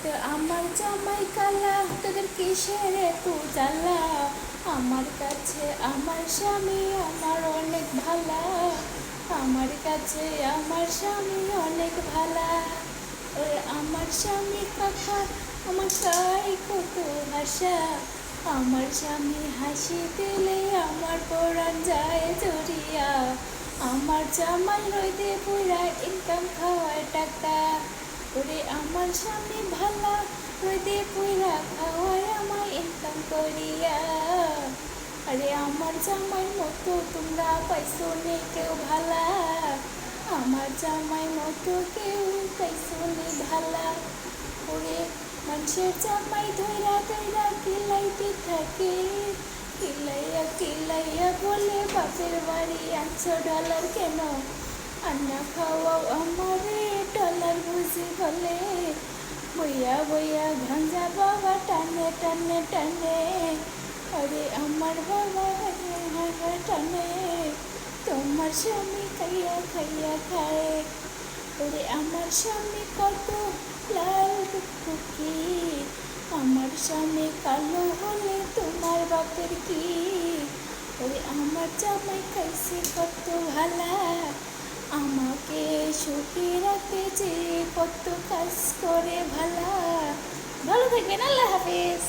তো আমার জামাই কালা, তোদের কিসের এত জ্বালা? আমার কাছে আমার স্বামী আমার অনেক ভালা, আমার কাছে আমার স্বামী অনেক ভালা। ওরে আমার স্বামীর কথা আমার গায়ে কত ভাষা, আমার স্বামী হাসি দিলে আমার পরাণ যায় জড়িয়া। আমার জামাই রইদে পুরা ইনকাম খাওয়ার টাকা, ওরে আমার স্বামী ভালা রইদে পুরা খাওয়ায় আমায় ইনকাম করিয়া। আরে আমার জামাই মতো তোমরা পাইছো নে কেউ ভালা, আমার জামাই মতো কেউ পাইছো নে ভালা। ওরে মানুষের জামাই ধৈরা ধৈরা কিলাইতে থাকে, কিলাইয়া কিলাইয়া বলে বাপের বাড়ি $100 কেন? আন্না খাওয়াও আমারে ডলার বুঝি বলে, বইয়া বইয়া গাঞ্জা বাবা টানে টানে টানে। আরে আমার বাবা হাগা টানে, তোমার স্বামী খাইয়া খাইয়া খায়। ওরে আমার স্বামী কত লাল টুকটুকি, আমার স্বামী কালো হলে তোমার বাপের কি? ওরে আমার জামাই খাইছে কত ভালা, আমাকে সুখী রাখতে যে কত কাজ করে ভালা। ভালো থাকবেন, আল্লাহ হাফেজ।